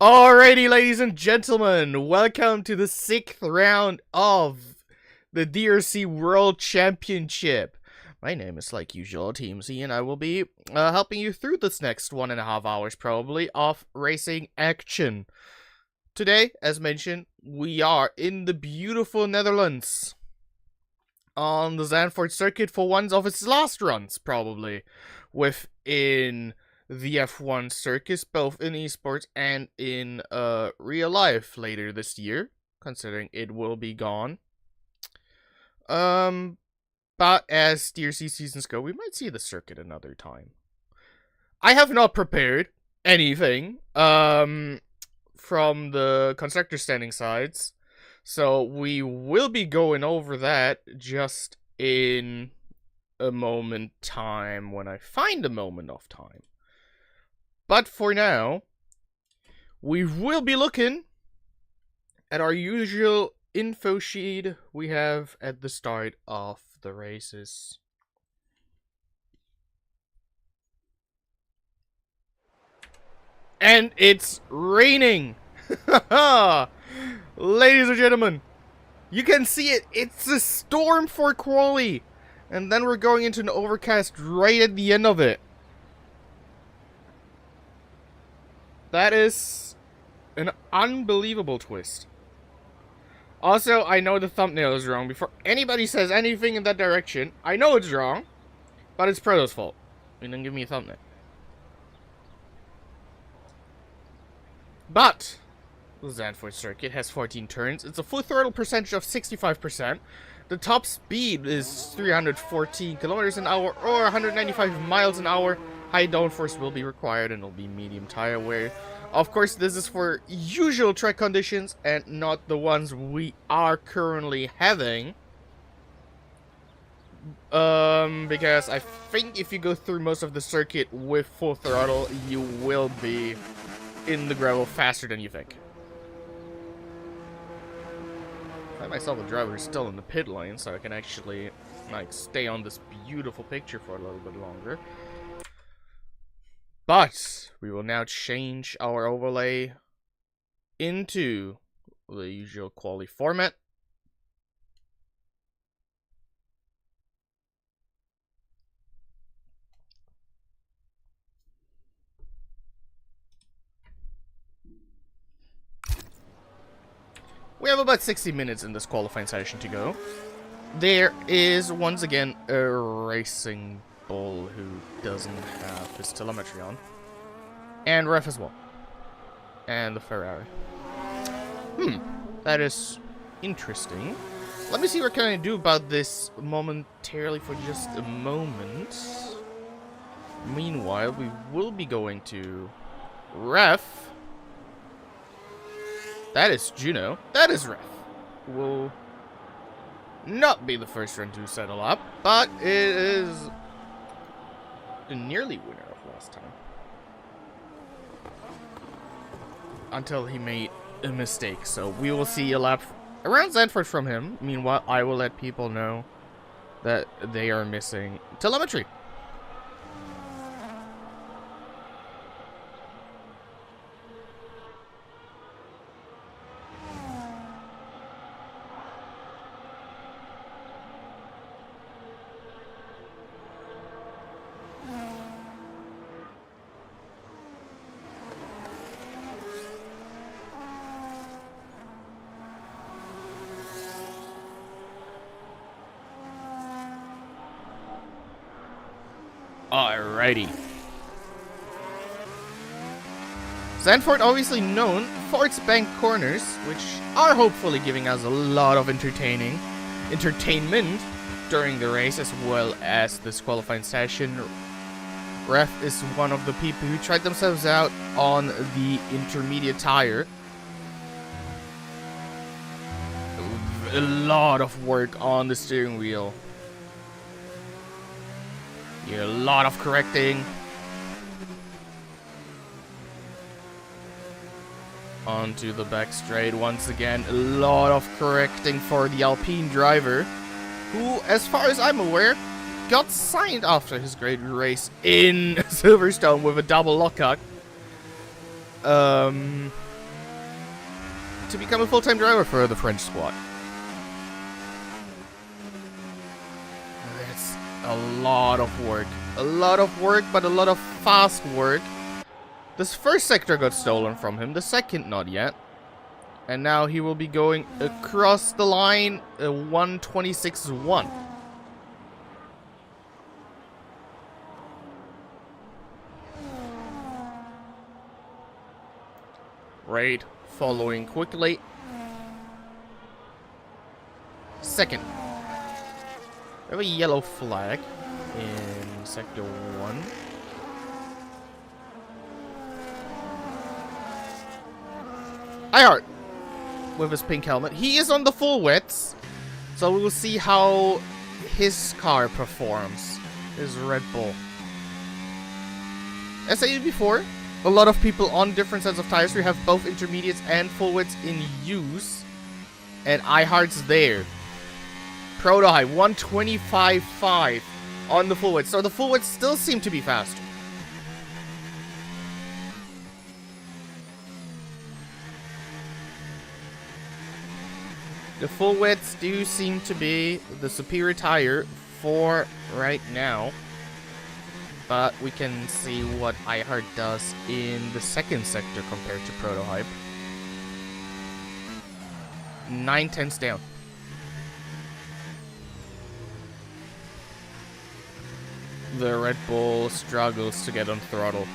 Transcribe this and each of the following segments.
Alrighty, ladies and gentlemen, welcome to the 6th round of the DRC World Championship. My name is, like usual, Team Z, and I will be helping you through this next 1.5 hours, probably, of racing action. Today, as mentioned, we are in the beautiful Netherlands, on the Zandvoort circuit for one of its last runs, probably, within the F1 circus, both in esports and in real life later this year, considering it will be gone. But as DRC seasons go, we might see the circuit another time. I have not prepared anything from the constructor standing sides, so we will be going over that just in a moment time when I find a moment of time. But for now, we will be looking at our usual info sheet we have at the start of the races. And it's raining! Ladies and gentlemen, you can see it. It's a storm for quali. And then we're going into an overcast right at the end of it. That is an unbelievable twist. Also, I know the thumbnail is wrong. Before anybody says anything in that direction, I know it's wrong, but it's Proto's fault. He didn't give me a thumbnail. But the Zandvoort circuit has 14 turns. It's a full throttle percentage of 65%. The top speed is 314 kilometers an hour or 195 miles an hour. High downforce will be required and it'll be medium tire wear. Of course, this is for usual track conditions and not the ones we are currently having. Because I think if you go through most of the circuit with full throttle, you will be in the gravel faster than you think. I myself, a driver, is still in the pit lane, so I can actually like stay on this beautiful picture for a little bit longer. But we will now change our overlay into the usual quali format. We have about 60 minutes in this qualifying session to go. There is once again a racing bull who doesn't have his telemetry on. And ref as well. And the Ferrari. That is interesting. Let me see what can I do about this momentarily for just a moment. Meanwhile, we will be going to ref. That is Juno. That is ref. Will not be the first run to settle up, but it is the nearly winner of last time. Until he made a mistake, so we will see a lap around Zandvoort from him. Meanwhile, I will let people know that they are missing telemetry. Alrighty. Zandvoort obviously known for its bank corners, which are hopefully giving us a lot of entertainment during the race as well as this qualifying session. Ref is one of the people who tried themselves out on the intermediate tire. A lot of work on the steering wheel. A lot of correcting. Onto the back straight once again. A lot of correcting for the Alpine driver, who, as far as I'm aware, got signed after his great race in Silverstone with a double lockout. to become a full-time driver for the French squad. It's a lot of work. A lot of work, but a lot of fast work. This first sector got stolen from him, the second not yet. And now he will be going across the line, 126.1. Raid following quickly. Second. We have a yellow flag in sector 1. Iheart with his pink helmet. He is on the full wets, so we will see how his car performs. His Red Bull. As I said before, a lot of people on different sets of tires. We have both intermediates and full wets in use, and Iheart's there. Prototype 125.5 on the full wets, so the full wets still seem to be faster. The full wets do seem to be the superior tire for right now. But we can see what Iheart does in the second sector compared to Prototype. 9/10 down. The Red Bull struggles to get on throttle.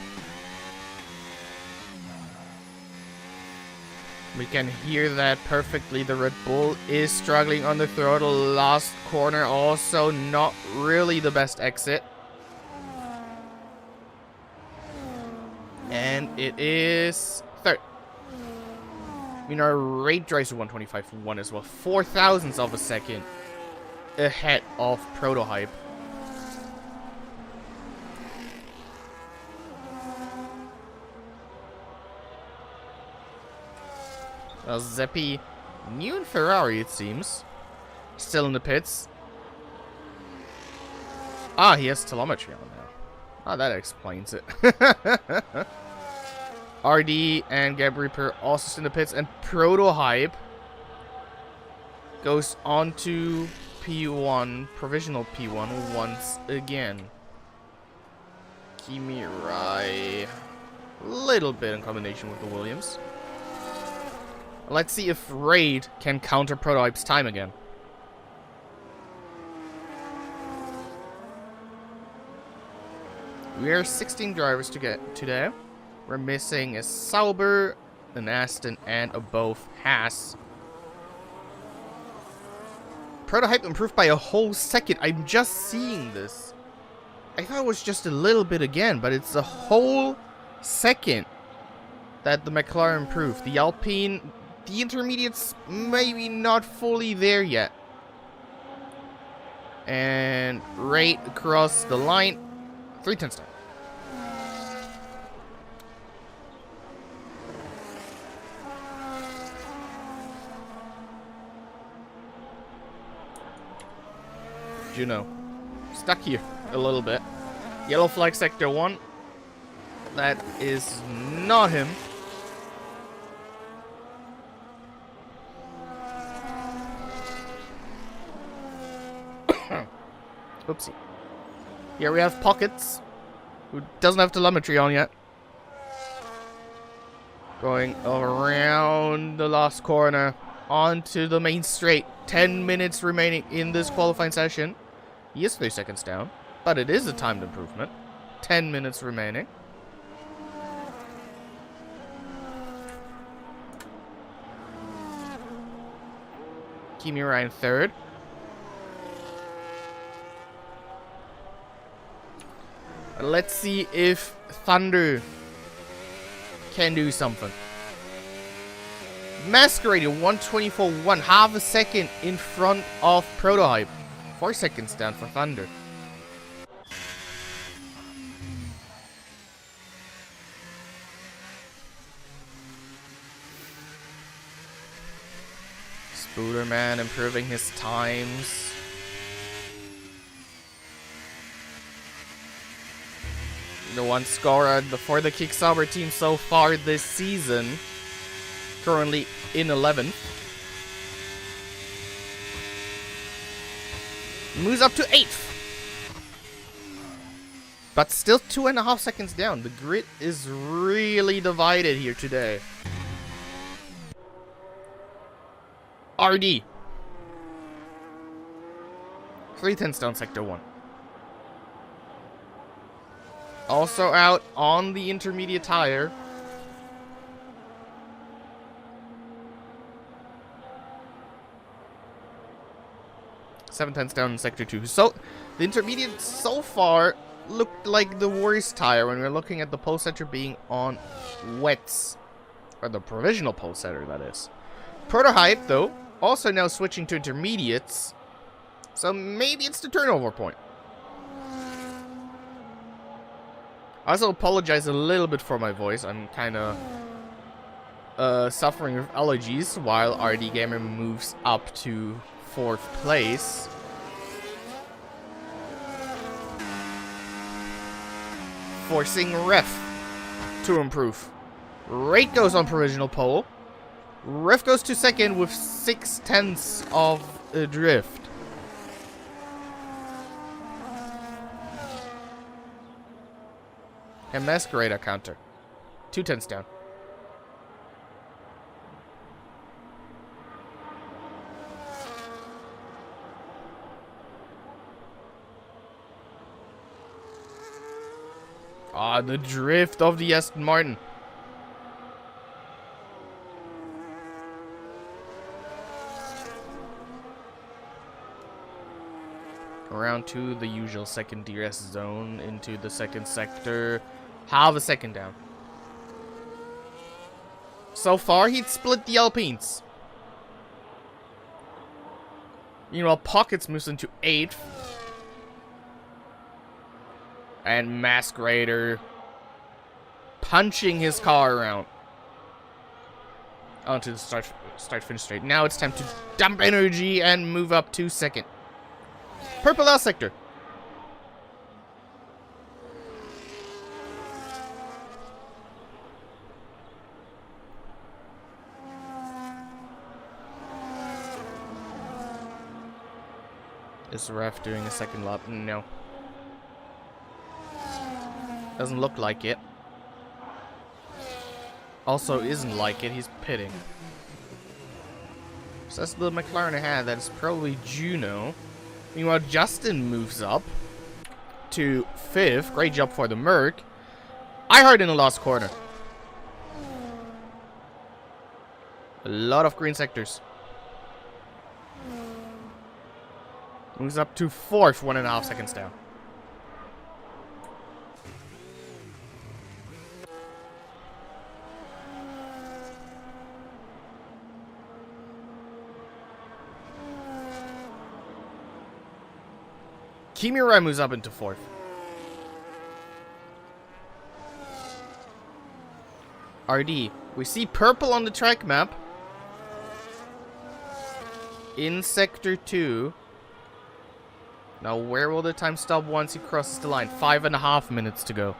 We can hear that perfectly. The Red Bull is struggling on the throttle. Last corner also not really the best exit. And it is third. You know, Raid drives to 125.1 as well. 4 thousandths of a second ahead of Prototype. Well, Zeppi, new in Ferrari, it seems. Still in the pits. Ah, he has telemetry on now. Ah, that explains it. RD and Gabriper also in the pits, and Prototype goes on to P1, provisional P1 once again. Kimi Rai, little bit in combination with the Williams. Let's see if Raid can counter Prototype's time again. We are 16 drivers to get today. We're missing a Sauber, an Aston, and a both Haas. Prototype improved by a whole second. I'm just seeing this. I thought it was just a little bit again, but it's a whole second that the McLaren improved. The Alpine, the intermediates, maybe not fully there yet. And right across the line, 3/10 down. Juno, stuck here a little bit. Yellow flag sector 1. That is not him. Oopsie. Here we have Pockets, who doesn't have telemetry on yet. Going around the last corner onto the main straight. 10 minutes remaining in this qualifying session. He is 3 seconds down, but it is a timed improvement. 10 minutes remaining. Kimi Ryan third. Let's see if Thunder can do something. Masquerade 124.1, half a second in front of Prototype. 4 seconds down for Thunder. Spooderman improving his times. The one scorer for the Kick Sauber team so far this season. Currently in 11th. Moves up to 8th. But still 2.5 seconds down. The grid is really divided here today. RD. 3/10 down sector 1. Also out on the intermediate tire. Seven tenths down in sector 2. So the intermediate so far looked like the worst tire when we're looking at the pole setter being on wets. Or the provisional pole setter, that is. Prototype, though, also now switching to intermediates. So maybe it's the turnover point. I also apologize a little bit for my voice. I'm kind of suffering with allergies while RD Gamer moves up to 4th place. Forcing Ref to improve. Rate goes on provisional pole. Ref goes to 2nd with 6/10 of a drift. And Masquerader counter. 2/10 down. Ah, the drift of the Aston Martin. Around to the usual second DRS zone into the 2nd sector. Half a second down. So far, he'd split the Alpines. Meanwhile, Pockets moves into 8th. And Masquerader punching his car around. Onto the start-finish straight. Now it's time to dump energy and move up to 2nd. Purple L sector. Is the ref doing a 2nd lap? No. Doesn't look like it. Also isn't like it. He's pitting. So that's the McLaren ahead. That is probably Juno. Meanwhile, Justin moves up to 5th. Great job for the Merc. I heard in the last corner. A lot of green sectors. Moves up to 4th, 1.5 seconds down. Kimirai moves up into 4th. RD. We see purple on the track map. In sector 2. Now where will the time stop once he crosses the line? 5.5 minutes to go.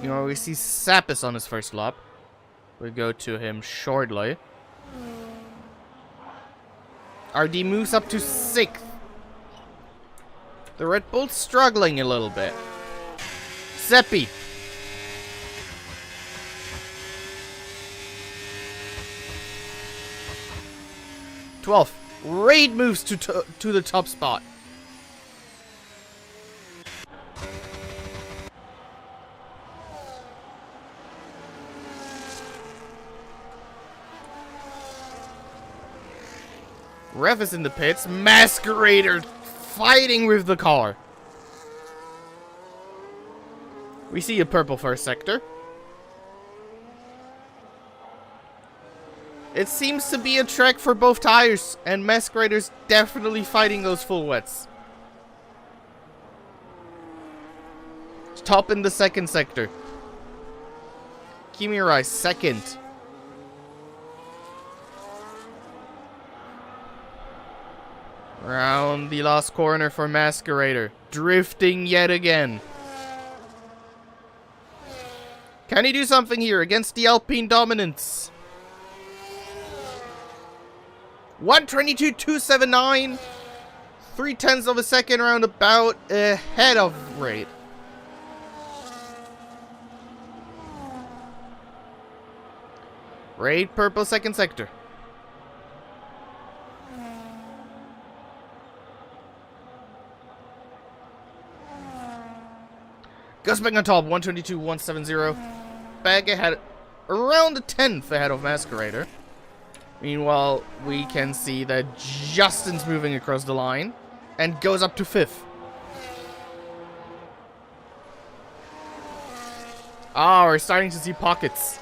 You know, we see Sapis on his first lap. We'll go to him shortly. RD moves up to 6th. The Red Bull's struggling a little bit. Seppi. Twelfth. Raid moves to the top spot. Ref is in the pits. Masquerader fighting with the car. We see a purple first sector. It seems to be a track for both tires, and Masquerader's definitely fighting those full wets. Top in the 2nd sector. Kimirai 2nd. Round the last corner for Masquerader. Drifting yet again. Can he do something here against the Alpine dominance? 122.279. 0.3 of a second roundabout ahead of Raid. Raid, purple, second sector. Gus back on top, 122.170. Back ahead, around a 10th ahead of Masquerader. Meanwhile, we can see that Justin's moving across the line and goes up to 5th. Ah, we're starting to see pockets.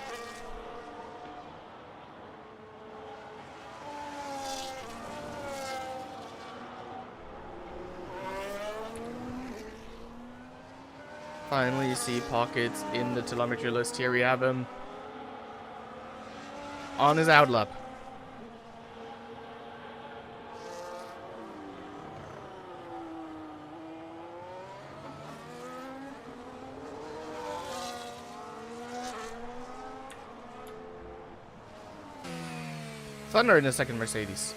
Finally, you see pockets in the telemetry list. Here we have him on his outlap. Thunder in the second Mercedes.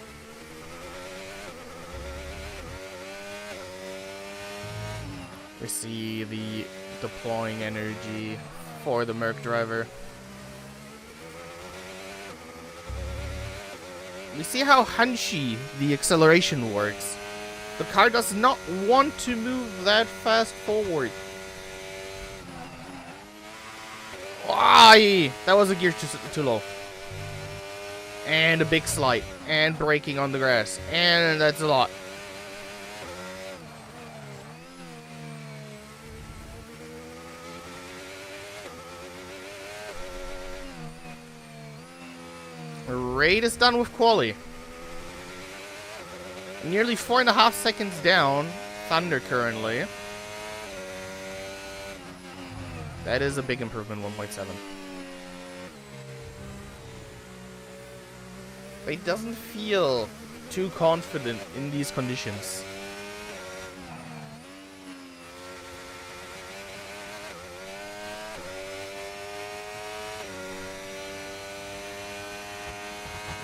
We see the deploying energy for the Merc driver. We see how hunchy the acceleration works. The car does not want to move that fast forward. Why? That was a gear too low. And a big slide. And braking on the grass. And that's a lot. Raid is done with quali. Nearly 4.5 seconds down. Thunder currently. That is a big improvement, 1.7. But he doesn't feel too confident in these conditions.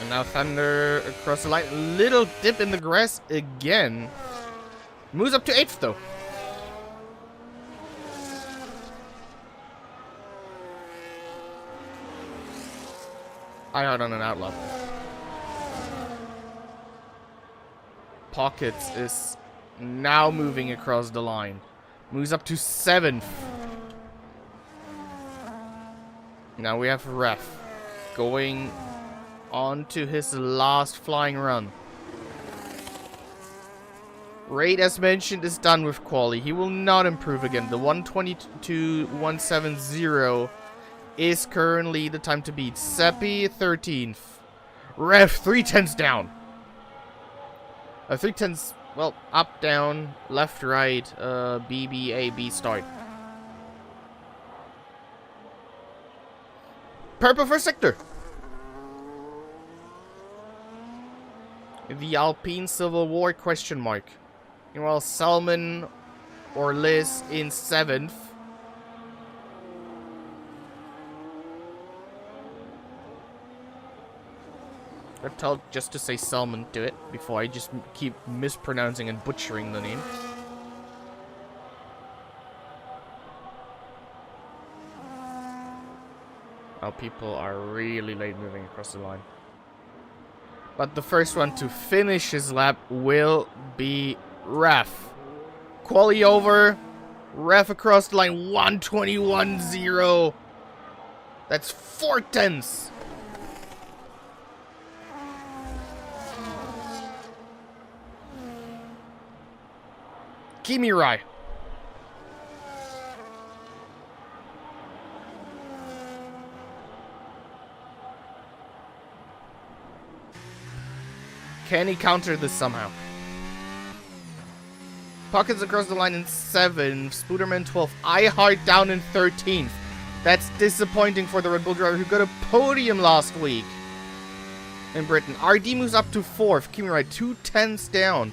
And now Thunder across the line. Little dip in the grass again. Moves up to 8th though. I hard on an outlap. Pockets is now moving across the line. Moves up to 7th. Now we have Ref going on to his last flying run. Raid, as mentioned, is done with quali. He will not improve again. The 122.170 is currently the time to beat. Seppi, 13th. Ref, 3/10 down. 3/10, well, up, down, left, right, B, B, A, B, start. Purple first sector. The Alpine Civil War question mark. Meanwhile, Salmon or Liz in 7th. I'm told just to say Salmon to it before I just keep mispronouncing and butchering the name. Now people are really late moving across the line. But the first one to finish his lap will be Ref. Quali over. Ref across the line. 121.0. That's 4/10. Kimirai. Can he counter this somehow? Pockets across the line in 7th. Spooderman 12th. iHeart down in 13th. That's disappointing for the Red Bull driver who got a podium last week in Britain. RD moves up to 4th. Kimirai 2/10 down.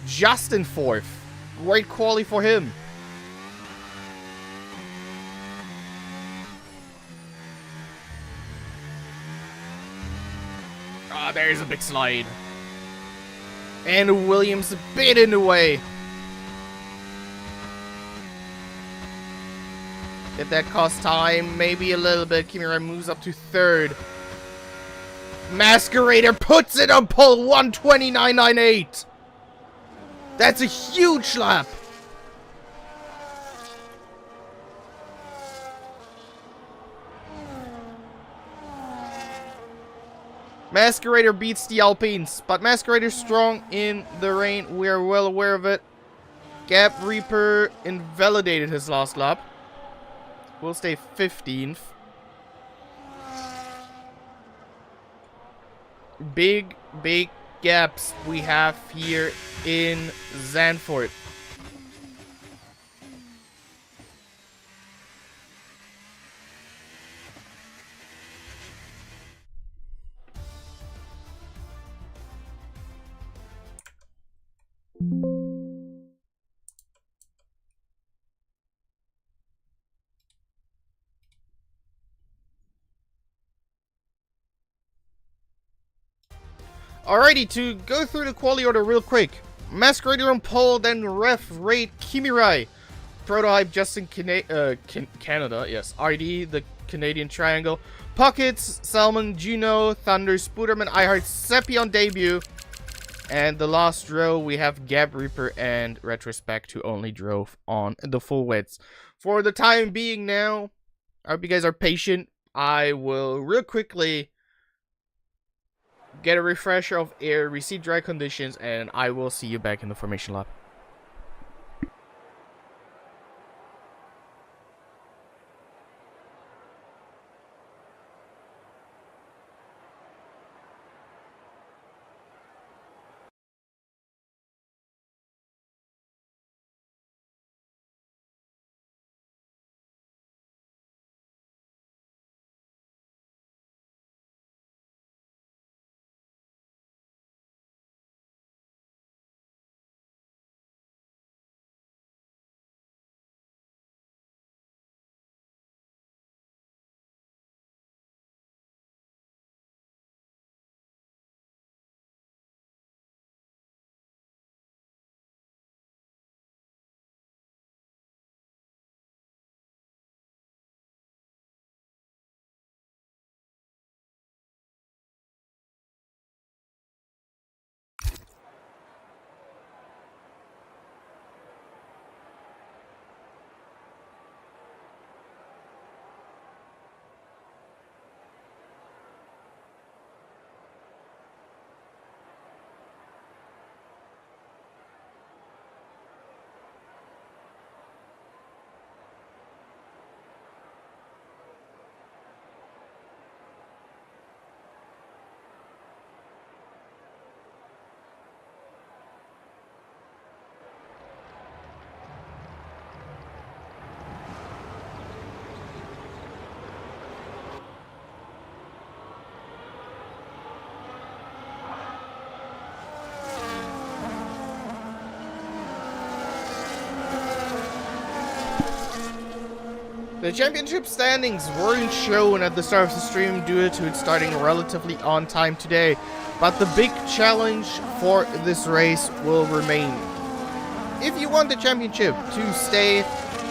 Justin 4th. Great quali for him. there's a big slide. And Williams a bit in the way. Did that cost time? Maybe a little bit. Kimura moves up to third. Masquerader puts it on pole 129.98. That's a huge lap. Masquerader beats the Alpines, but Masquerader's strong in the rain. We are well aware of it. Gap Reaper invalidated his last lap. We'll stay 15th. Big gaps we have here in Zandvoort. Alrighty, to go through the quality order real quick. Masquerader on pole, then Ref, Raid, Kimirai. Prototype, Justin, Canada, yes. RD, the Canadian Triangle. Pockets, Salmon, Juno, Thunder, Spooderman, iHeart, Seppi on debut. And the last row, we have Gab Reaper and Retrospect, who only drove on the full widths. For the time being now, I hope you guys are patient. I will real quickly get a refresher of air, receive dry conditions, and I will see you back in the formation lab. The championship standings weren't shown at the start of the stream due to it starting relatively on time today, but the big challenge for this race will remain. If you want the championship to stay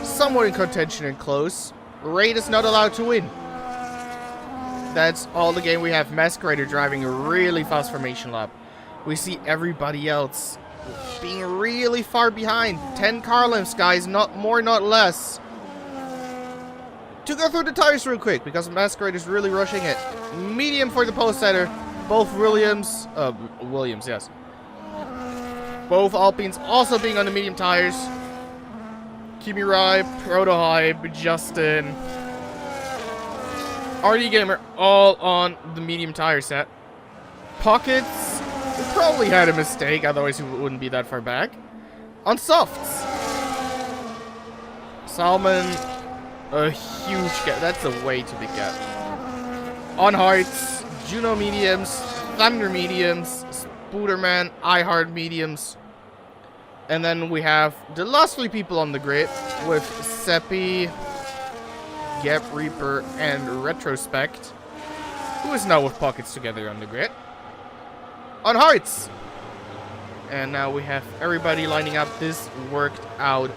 somewhat in contention and close, Raid is not allowed to win. That's all the game we have. Masquerader driving a really fast formation lap. We see everybody else being really far behind. 10 car lengths, guys, not more, not less. To go through the tires real quick, because Masquerade is really rushing it. Medium for the pole setter. Both Williams, yes. Both Alpines also being on the medium tires. Kimirai, Protohype, Justin, RD Gamer, all on the medium tire set. Pockets, we probably had a mistake, otherwise we wouldn't be that far back. On softs, Salmon, a huge gap. That's a way too big gap. On hards, Juno mediums, Thunder mediums, Spooderman, iHeart mediums. And then we have the last three people on the grid with Seppi, Gap Reaper, and Retrospect, who is now with Pockets together on the grid. on hearts. And now we have everybody lining up. This worked out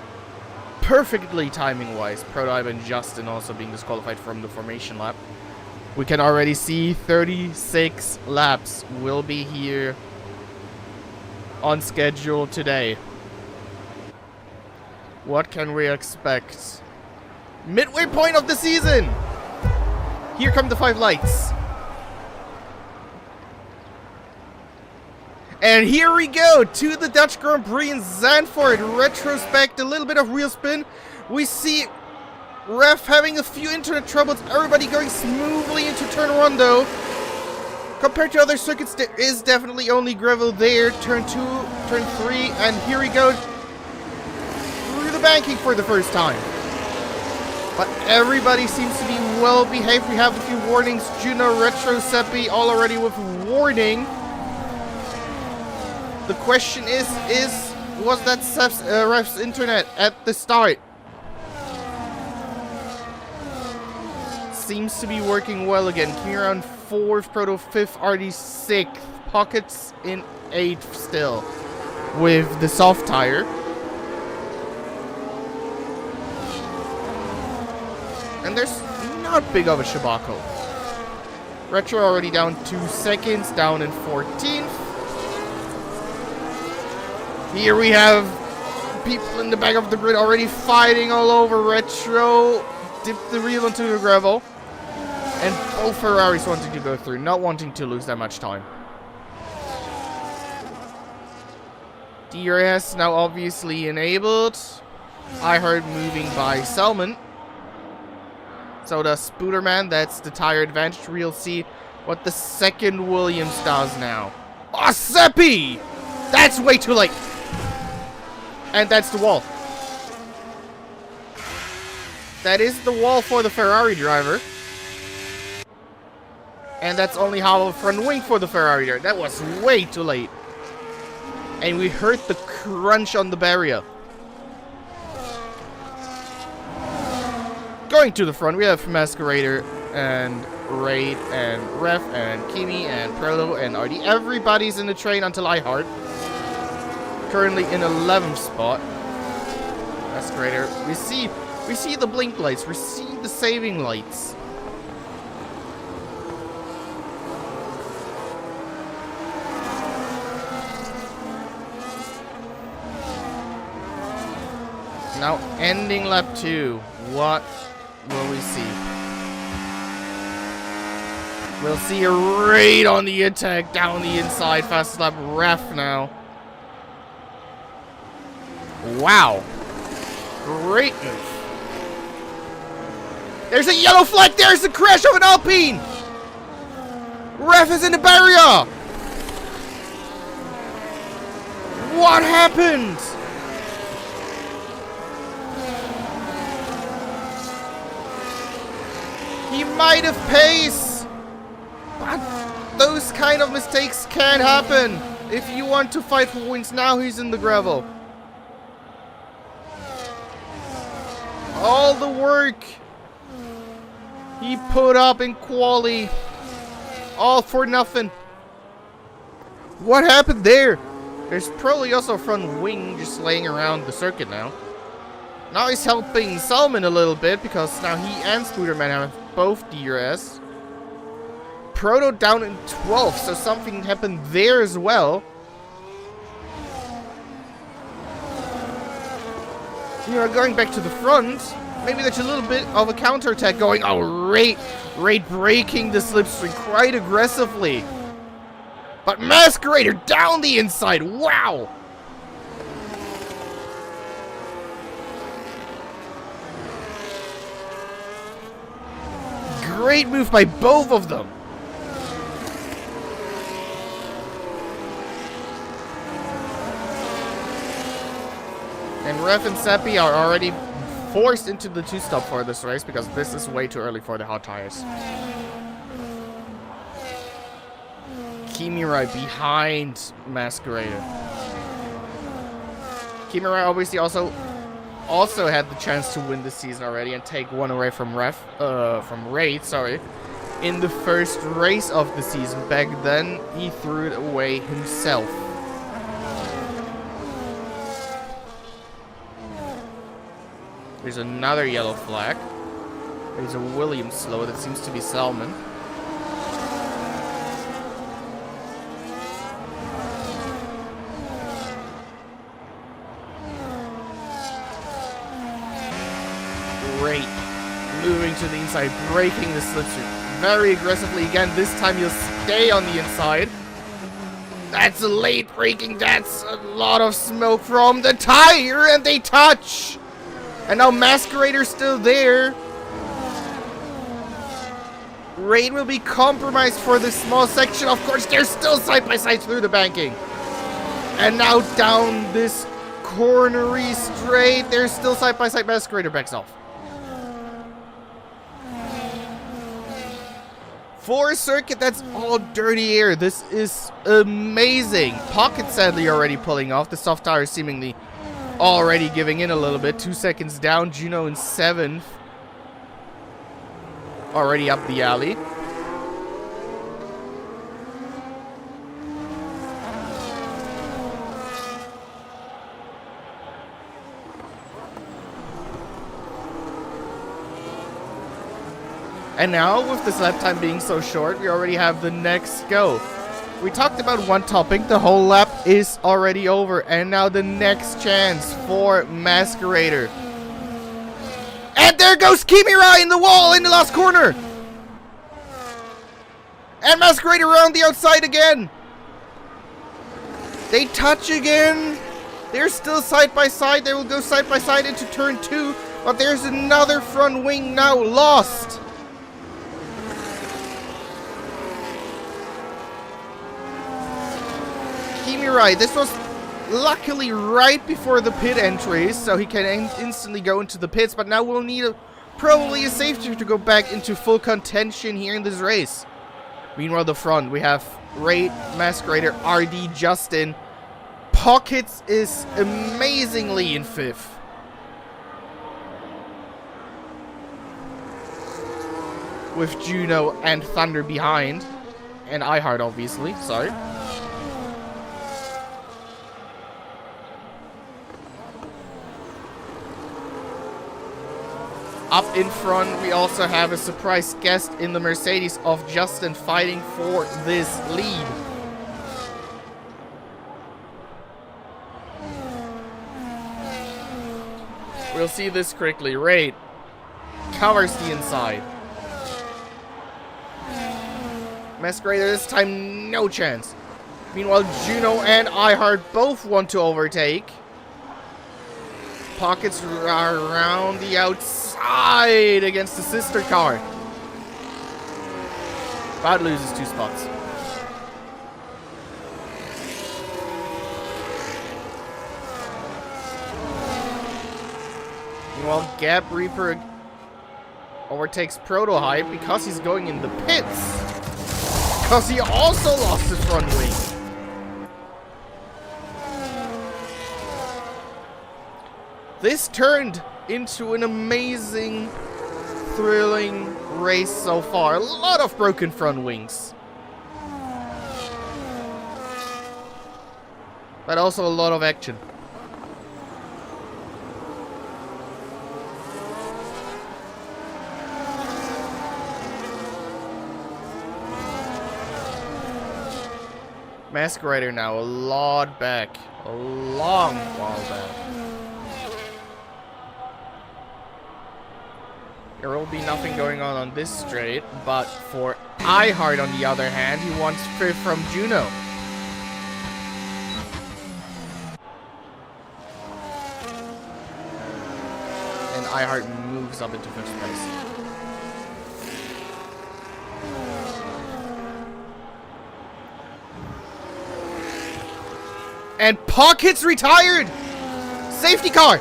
perfectly timing-wise. Prototype and Justin also being disqualified from the formation lap. We can already see 36 laps will be here on schedule today. What can we expect? Midway point of the season! Here come the 5 lights. And here we go to the Dutch Grand Prix in Zandvoort. Retrospect, a little bit of wheel spin. We see Ref having a few internet troubles. Everybody going smoothly into turn 1 though. Compared to other circuits, there is definitely only gravel there. Turn 2, turn 3, and here we go through the banking for the first time. But everybody seems to be well behaved. We have a few warnings. Juno, Retro, Seppi all already with warning. The question is was that Ref's internet at the start? Seems to be working well again. Kimira on 4th, Proto 5th, RD 6th, Pockets in 8th still with the soft tire. And there's not big of a shabaco. Retro already down 2 seconds, down in 14th. Here we have people in the back of the grid already fighting all over. Retro dipped the wheel into the gravel. And both Ferraris wanting to go through, not wanting to lose that much time. DRS now obviously enabled. I heard moving by Selman. So does Spooderman, that's the tire advantage. We'll see what the second Williams does now. Oh, Seppi! That's way too late. And that's the wall. That is the wall for the Ferrari driver. And that's only hollow front wing for the Ferrari driver. That was way too late. And we heard the crunch on the barrier. Going to the front, we have Masquerader and Raid and Ref and Kimi and Proto and RD. Everybody's in the train until I heart. Currently in 11th spot. Masquerader. We see the blink lights. We see the saving lights. Now ending lap 2. What will we see? We'll see a raid on the attack down the inside. Fast lap Ref now. Wow. Great move. There's a yellow flag. There's the crash of an Alpine. Ref is in the barrier. What happened? He might have pace. But those kind of mistakes can happen. If you want to fight for wins, now he's in the gravel. All the work he put up in quali, all for nothing. What happened there? There's probably also a front wing just laying around the circuit now. Now he's helping Salmon a little bit because now he and Spooderman have both DRS. Proto down in 12th, so something happened there as well. You know, going back to the front, maybe there's a little bit of a counterattack going. Oh, Raid breaking the slipstream quite aggressively. But Masquerader down the inside. Wow. Great move by both of them. And Ref and Seppi are already forced into the 2-stop for this race because this is way too early for the hot tires. Kimira behind Masquerader. Kimira obviously also had the chance to win this season already and take one away from Raid, sorry. in the first race of the season. Back then, he threw it away himself. There's another yellow flag. There's a Williams slow that seems to be Salmon. Great. Moving to the inside, breaking the slipstream very aggressively again. This time he'll stay on the inside. That's a late braking. That's a lot of smoke from the tire, and they touch. And now Masquerader's still there. Raid will be compromised for this small section. Of course, they're still side by side through the banking. And now down this cornery straight, they're still side by side. Masquerader backs off. For a circuit that's all dirty air, this is amazing. Pocket sadly already pulling off. The soft tire seemingly already giving in a little bit. 2 seconds down. Juno in 7th. Already up the alley. And now, with this lap time being so short, we already have the next go. We talked about one topic, the whole lap is already over. And now the next chance for Masquerader. And there goes Kimura in the wall in the last corner. And Masquerader around the outside again. They touch again. They're still side by side. They will go side by side into turn 2. But there's another front wing now lost. Kimirai, this was luckily right before the pit entries, so he can instantly go into the pits, but now we'll need probably a safety to go back into full contention here in this race. Meanwhile, the front, we have Raid, Masquerader, RD, Justin. Pockets is amazingly in 5th. With Juno and Thunder behind. And iHeart, obviously, sorry. Up in front, we also have a surprise guest in the Mercedes of Justin fighting for this lead. We'll see this quickly. Raid covers the inside. Masquerader this time, no chance. Meanwhile, Juno and iHeart both want to overtake. Pockets are around the outside against the sister car. Bad loses 2 spots. Meanwhile, Gap Reaper overtakes Protohype because he's going in the pits. Because he also lost his front wing. This turned into an amazing, thrilling race so far. A lot of broken front wings. But also a lot of action. Masquerader now, a lot back. A long while back. There will be nothing going on this straight, but for iHeart, on the other hand, he wants 5th from Juno. And iHeart moves up into 5th place. And Pockets retired! Safety car!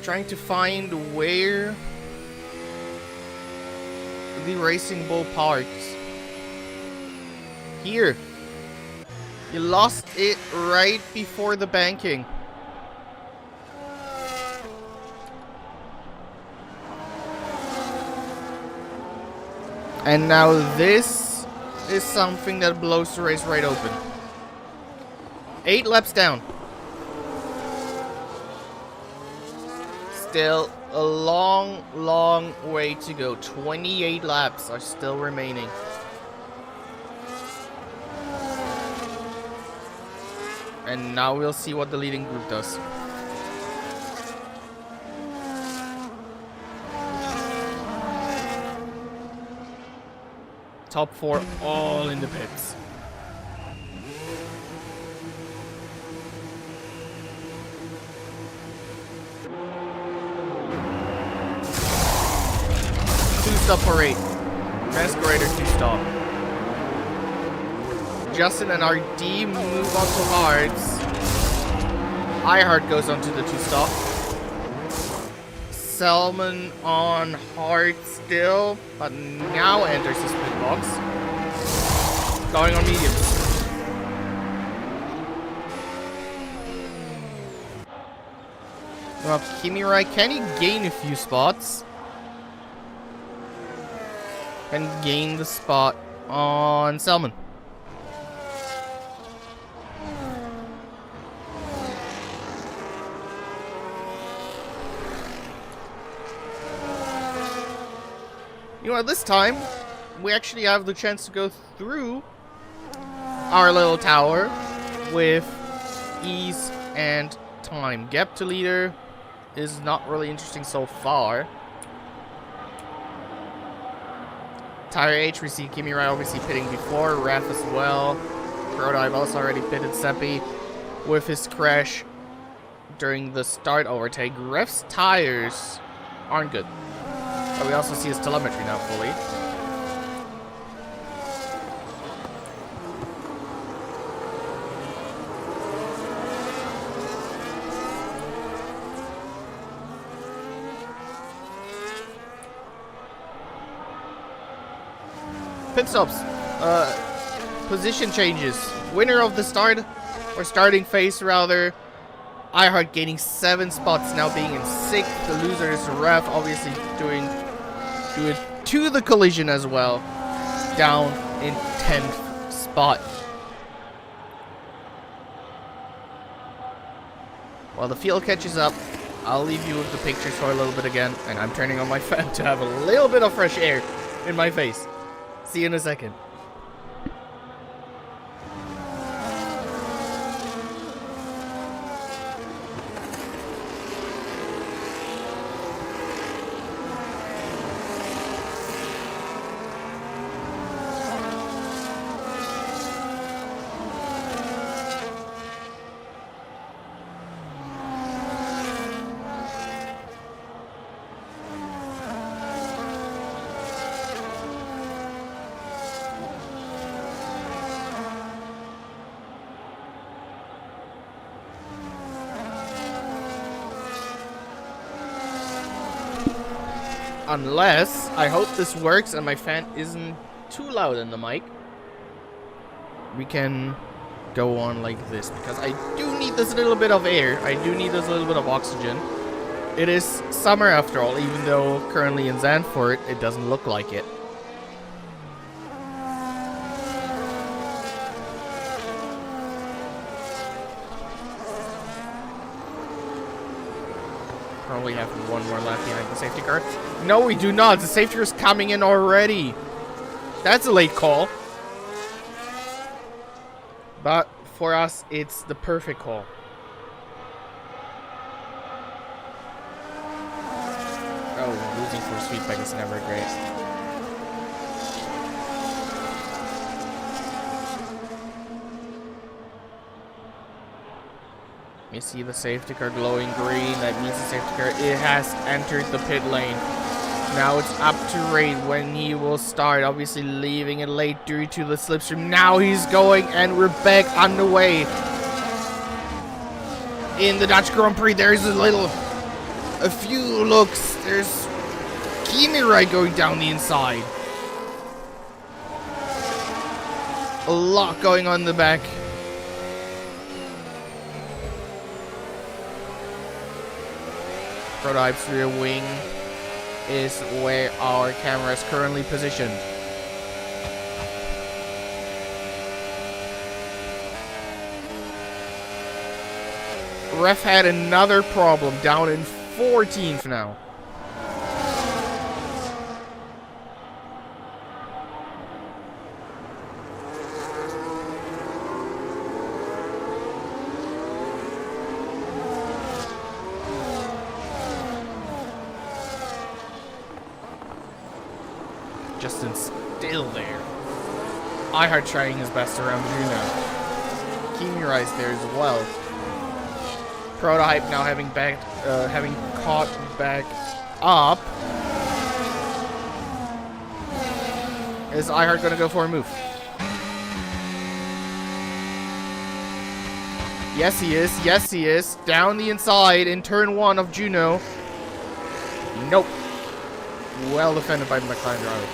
Trying to find where the Racing Bull parks. Here. You lost it right before the banking. And now this is something that blows the race right open. 8 laps down. Still a long, long way to go. 28 laps are still remaining. And now we'll see what the leading group does. Top 4 all in the pits. Two-stop for 8. Masquerader 2-stop. Justin and RD move on to Hards. iHeart goes on to the 2-stop. Salmon on hard still, but now enters his pit box. Going on mediums. Well, Kimirai, can he gain a few spots? Can gain the spot on Salmon. You know, at this time, we actually have the chance to go through our little tower with ease and time. Gap to leader is not really interesting so far. Tire H, we see Kimirai obviously pitting before, Raf as well. Crodive also already pitted Seppi with his crash during the start overtake. Ref's tires aren't good. But we also see his telemetry now fully. Pit stops. Position changes. Winner of the start, or starting phase rather. iHeart gaining 7 spots, now being in 6th. The loser is Ref, obviously doing it to the collision as well. Down in 10th spot. While the field catches up, I'll leave you with the pictures for a little bit again, and I'm turning on my fan to have a little bit of fresh air in my face. See you in a second. Unless, I hope this works and my fan isn't too loud in the mic. We can go on like this, because I do need this little bit of air. I do need this little bit of oxygen. It is summer after all, even though currently in Zandvoort it doesn't look like it. Probably have one more lap behind the safety car. No, we do not. The safety car is coming in already. That's a late call. But for us, it's the perfect call. Oh, losing for Sweetback is never great. You see the safety car glowing green. That means the safety car, it has entered the pit lane. Now it's up to Raid when he will start. Obviously leaving it late due to the slipstream. Now he's going and we're back underway. In the Dutch Grand Prix, there's a few looks. There's Kimirai going down the inside. A lot going on in the back. Prototype's rear wing is where our camera is currently positioned. Ref had another problem, down in 14th now. Justin's still there. iHeart trying his best around Juno. Kimi Rice there as well. Prototype now having caught back up. Is iHeart gonna go for a move? Yes he is, yes he is. Down the inside in turn 1 of Juno. Nope. Well defended by the McLaren driver.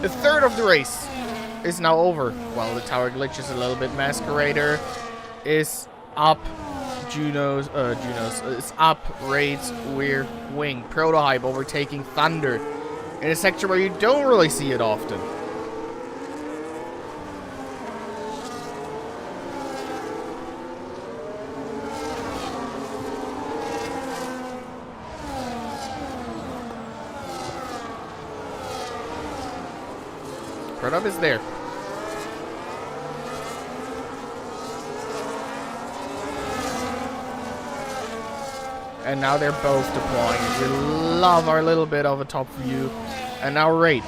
The third of the race is now over. While the tower glitches a little bit, Masquerader is up. Juno's is up. Raid's rear wing. Prototype overtaking Thunder in a sector where you don't really see it often. Prototype is there. And now they're both deploying. We love our little bit of a top view. And now Raid.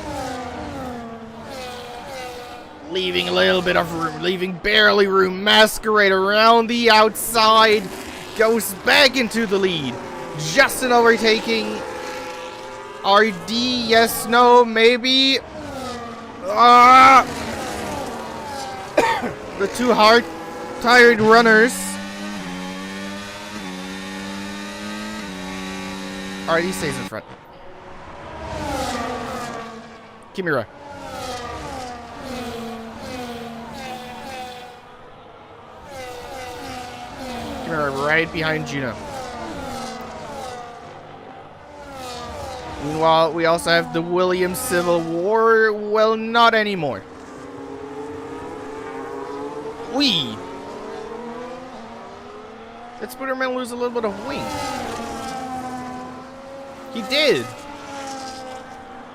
Leaving a little bit of room. Leaving barely room. Masquerade around the outside. Goes back into the lead. Justin overtaking RD. Yes, no, maybe. The two tired runners. RD stays in front. Kimura. Kimura right behind Juno. Meanwhile, we also have the Williams Civil War. Well, not anymore. Did Spooderman lose a little bit of wing? He did.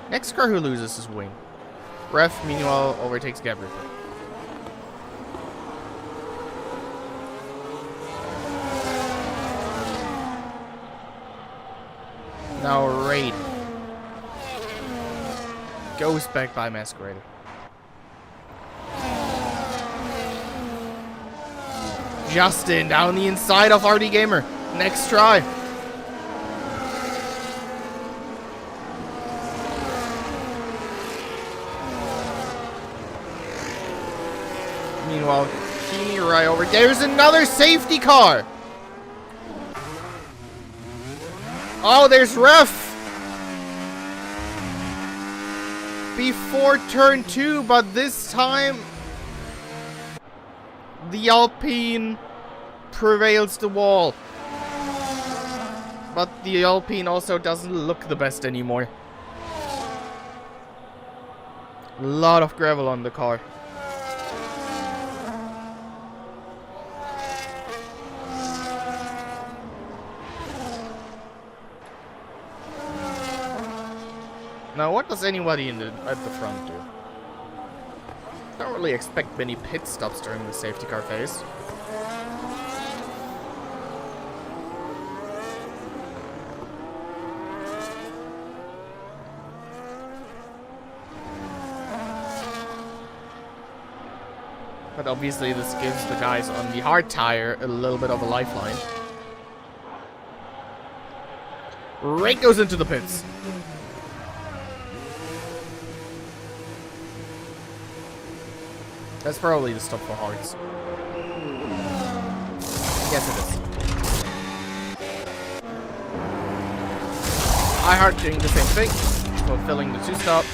Next car who loses his wing. Ref, meanwhile, overtakes Gabriel. Now Raid goes back by Masquerader. Justin down the inside of RD Gamer. Next try. Meanwhile, Keeney right over. There's another safety car. Oh, there's Ref. Before turn 2, but this time the Alpine prevails the wall. But the Alpine also doesn't look the best anymore. A lot of gravel on the car. Now, what does anybody at the front do? Don't really expect many pit stops during the safety car phase. But obviously this gives the guys on the hard tire a little bit of a lifeline. Right goes into the pits. That's probably the stop for hearts. Yes, it is. iHeart doing the same thing, fulfilling the 2-stop.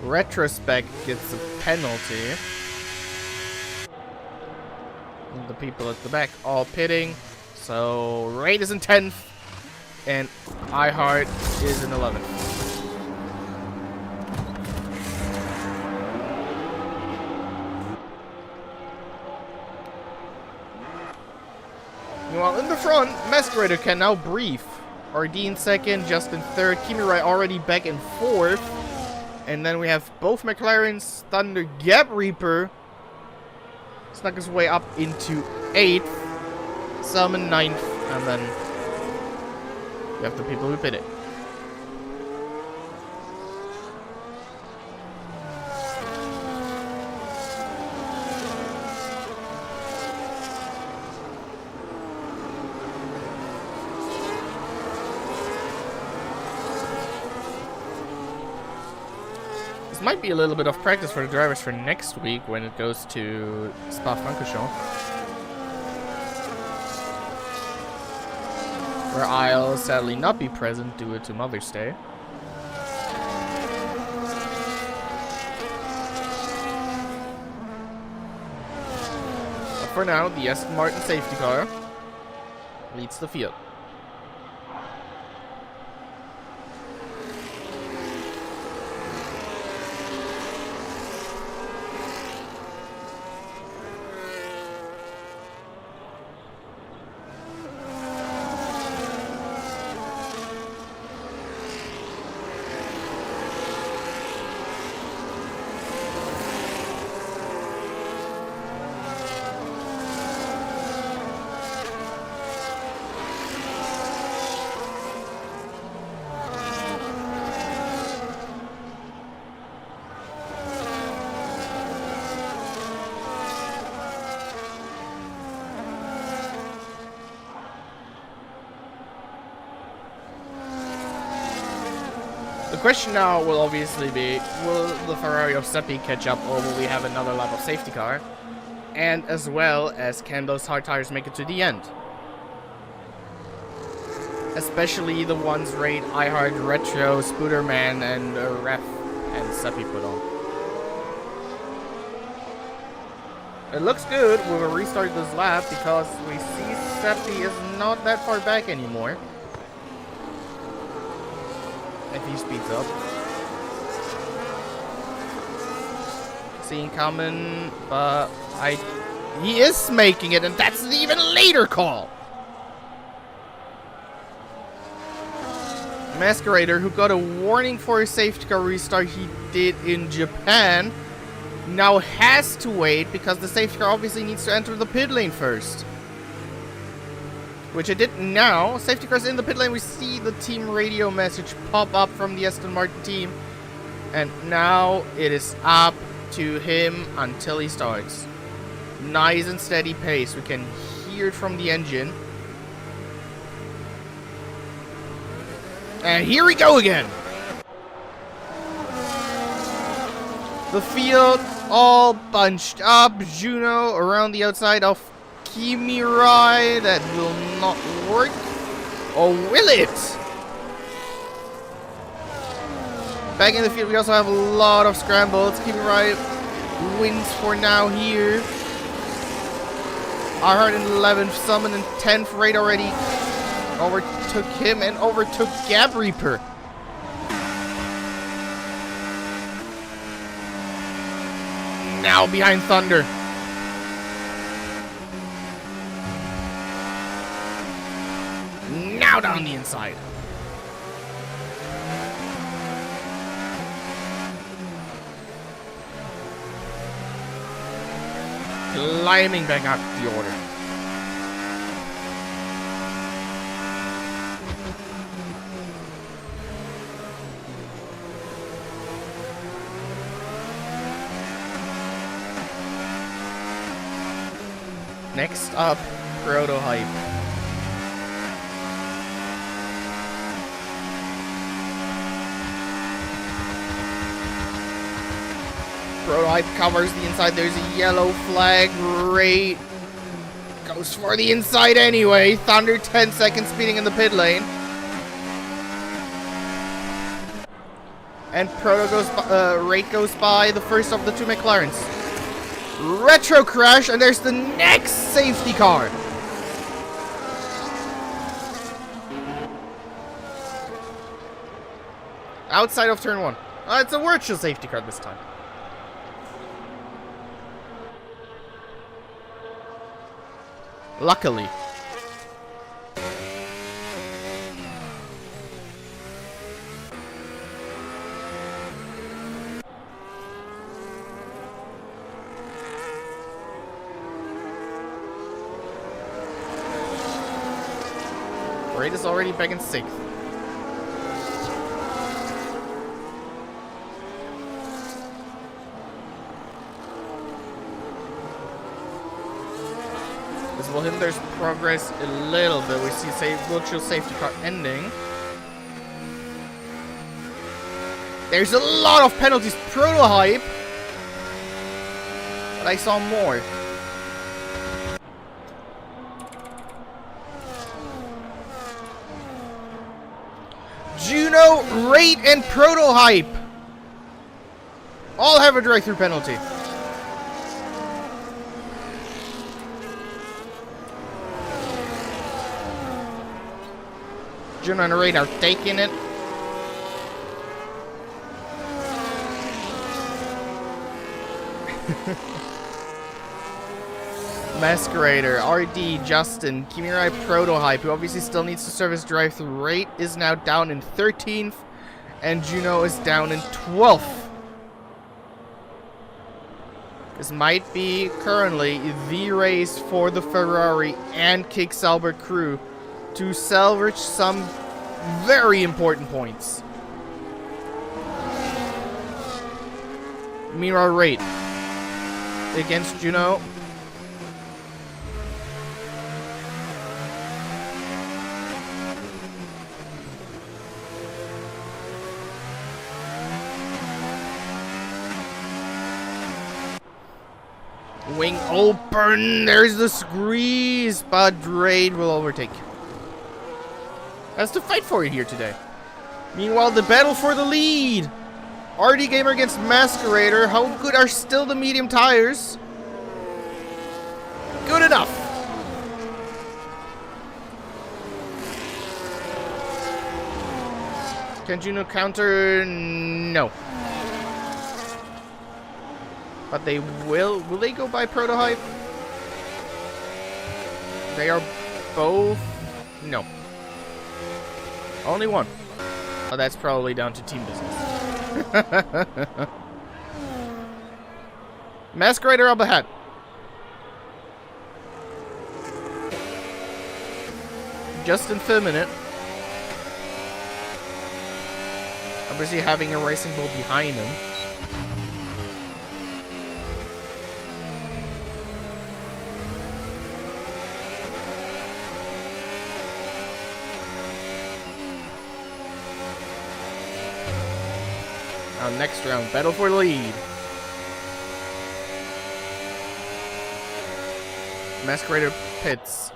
Retrospect gets a penalty. And the people at the back all pitting. So Raid is in 10th, and iHeart is in 11th. Meanwhile, in the front, Masquerader can now brief. RD in 2nd, Justin 3rd, Kimirai already back in 4th. And then we have both McLarens, Thunder, Gap Reaper snuck his way up into 8th, Summon 9th, and then you have the people who pitted. This might be a little bit of practice for the drivers for next week when it goes to Spa-Francorchamps, where I'll sadly not be present due to Mother's Day. But for now, the Aston Martin safety car leads the field. The question now will obviously be, will the Ferrari of Seppi catch up, or will we have another lap of safety car? And as well as, can those hard tires make it to the end? Especially the ones Raid, iHeart, Retro, Spooderman, and Ref and Seppi put on. It looks good. We will restart this lap because we see Seppi is not that far back anymore. If he speeds up. Seeing coming, but he is making it, and that's an even later call. Masquerader, who got a warning for a safety car restart he did in Japan, now has to wait because the safety car obviously needs to enter the pit lane first. Which it did now. Safety car's in the pit lane. We see the team radio message pop up from the Aston Martin team. And now it is up to him until he starts. Nice and steady pace. We can hear it from the engine. And here we go again. The field all bunched up. Juno around the outside of Kimirai. That will not work. Or will it? Back in the field, we also have a lot of scrambles. Kimirai wins for now here. iHeart in 11th, Summon in 10th. Raid already overtook him and overtook Gap Reaper. Now behind Thunder. Now down the inside. Climbing back up the order. Next up, Prototype. Prototype covers the inside. There's a yellow flag. Raid Goes for the inside anyway. Thunder 10 seconds speeding in the pit lane. And Proto goes by, Rate goes by the first of the two McLarens. Retro crash, and there's the next safety car. Outside of turn 1. It's a virtual safety car this time. Luckily. Raid is already back in 6th. This will hinder progress a little bit. We see virtual safety car ending. There's a lot of penalties. Prototype. But I saw more. Juno, Rate, and Prototype all have a drive-through penalty. Juno and Rate are taking it. Masquerader, RD, Justin, Kimirai, Prototype, who obviously still needs to serve his drive-through. Rate is now down in 13th, and Juno is down in 12th. This might be currently the race for the Ferrari and Kick Sauber crew to salvage some very important points. Meanwhile, Rate against Juno. Wing open, there's the squeeze, but Raid will overtake. Has to fight for it here today. Meanwhile, the battle for the lead. RD Gamer against Masquerader. How good are still the medium tires? Good enough. Can Juno counter? No. But they will they go by Prototype? They are both... No. Only one. Oh, that's probably down to team business. Masquerader up ahead. Justin filming it. Obviously having a racing bull behind him. Now next round, battle for the lead. Masquerader pits.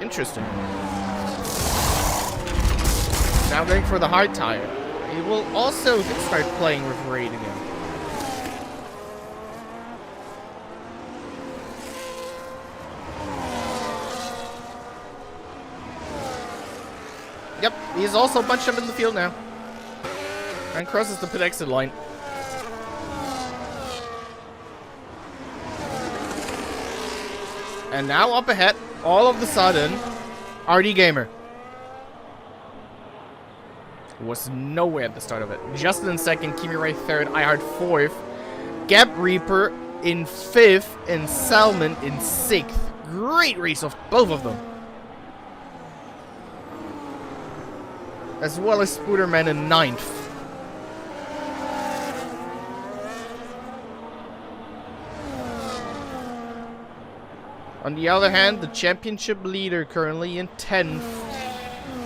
Interesting. Now going for the hard tire. He will also start playing with Raid again. Yep, he's also bunched up in the field now. And crosses the pit exit line. And now up ahead, all of a sudden, RD Gamer. Was nowhere at the start of it. Justin in second, Kimirai third, iHeart fourth, Gap Reaper in fifth, and Salmon in sixth. Great race of both of them. As well as Spooderman in ninth. On the other hand, the championship leader currently in 10th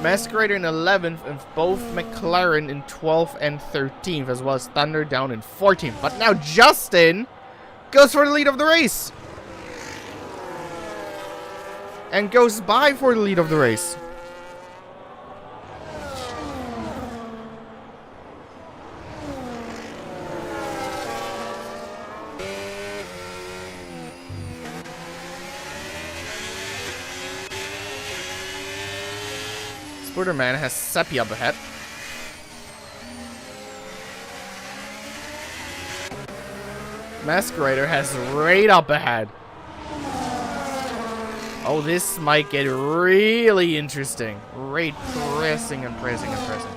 Masquerader in 11th, and both McLaren in 12th and 13th, as well as Thunder down in 14th. But now Justin goes for the lead of the race. And goes by for the lead of the race. Spooderman has Seppi up ahead. Masquerader has Raid up ahead. Oh, this might get really interesting. Raid pressing and pressing and pressing.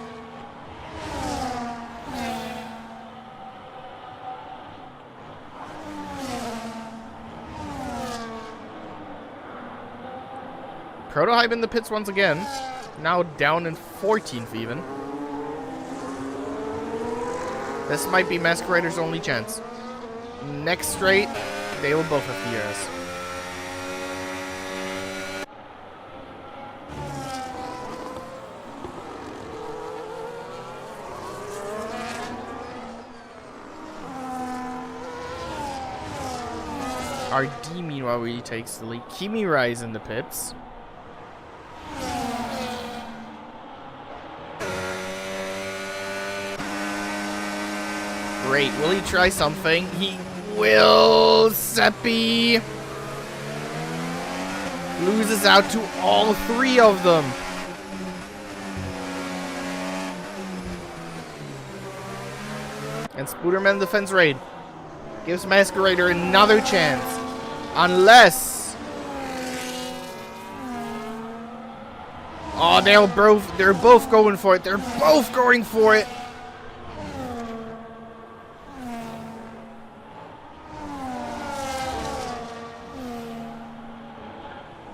Prototype in the pits once again. Now down in 14th even. This might be Masquerader's only chance. Next straight, they will both have DRS. RD meanwhile really takes the lead. Kimura is in the pits. Great. Will he try something? He will. Seppi loses out to all three of them. And Spooderman defends Raid. Gives Masquerader another chance. Unless... Oh, they're both going for it. They're both going for it.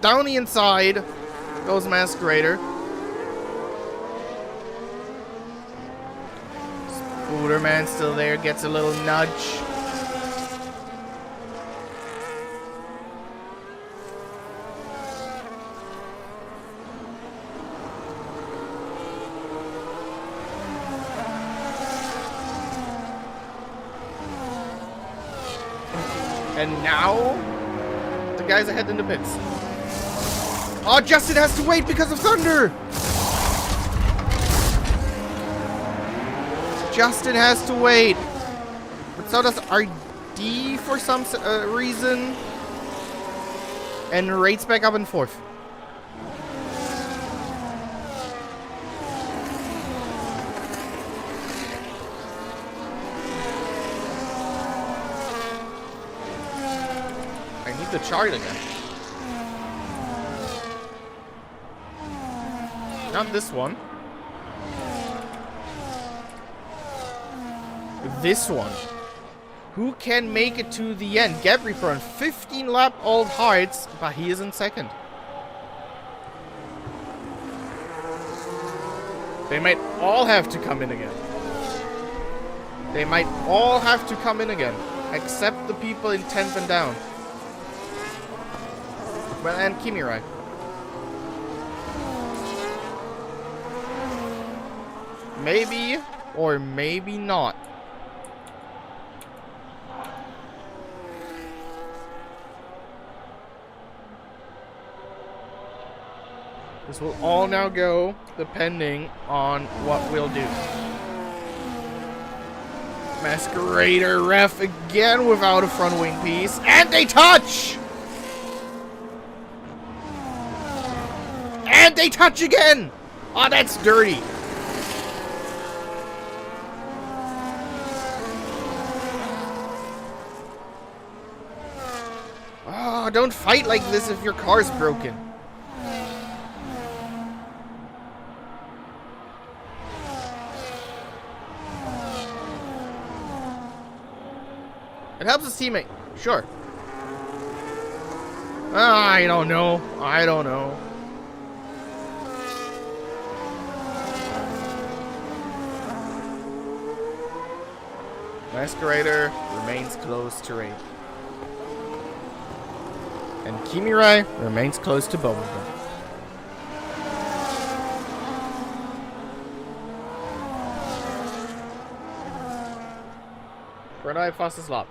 Down the inside goes Masquerader. Spooderman still there, gets a little nudge. And now, the guys ahead in the pits. Oh, Justin has to wait because of Thunder! Justin has to wait. But so does RD for some reason. And Raid's back up in 4th. I need the chart again. Not this one. This one. Who can make it to the end? Gabriper on 15 lap old hearts, but he is in 2nd. They might all have to come in again. They might all have to come in again. Except the people in 10th and down. Well, and Kimirai. Maybe, or maybe not. This will all now go depending on what we'll do. Masquerader ref again without a front wing piece, and they touch! And they touch again! Oh, that's dirty. Oh, don't fight like this if your car's broken. It helps his teammate. Sure. I don't know. I don't know. Masquerader remains close to Raid. And Kimirai remains close to both of them. Prototype fastest lap.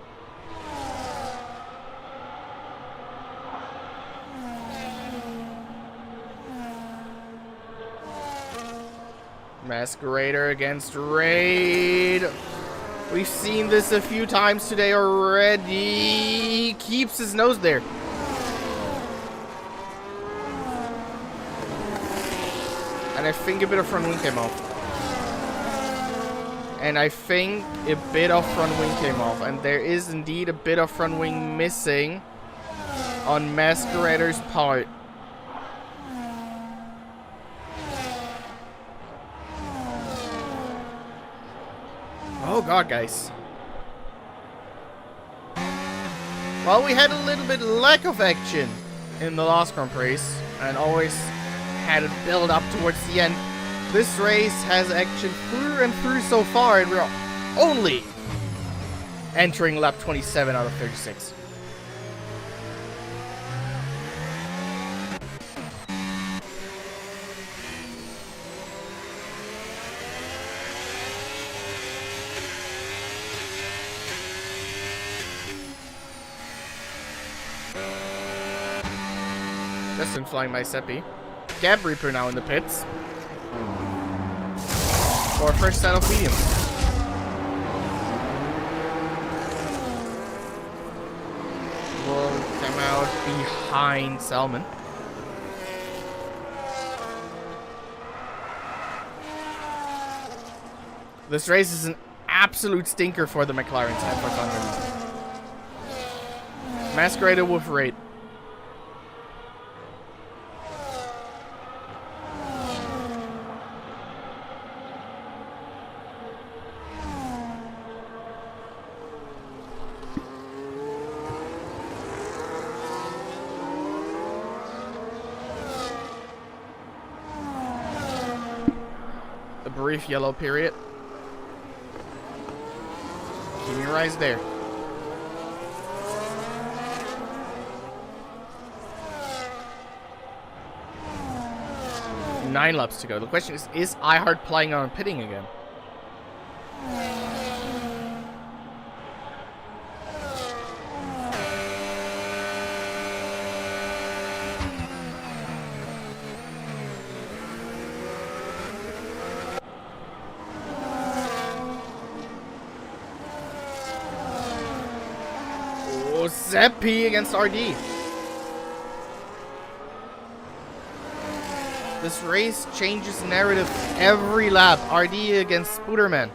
Masquerader against Raid. We've seen this a few times today already. He keeps his nose there. And I think a bit of front wing came off. And I think a bit of front wing came off. And there is indeed a bit of front wing missing on Masquerader's part. Oh god, guys. Well, we had a little bit lack of action in the last Grand Prix and always had it build up towards the end. This race has action through and through so far, and we're only entering lap 27 out of 36. Justin flying by Seppi. Gab Reaper now in the pits. For first set of mediums. Will come out behind Salmon. This race is an absolute stinker for the McLarens at 500. Masquerader with Raid. Brief yellow period. Keep your eyes there. Nine laps to go. The question is iHeart playing on pitting again? Zeppi against RD. This race changes narrative every lap. RD against Spooderman.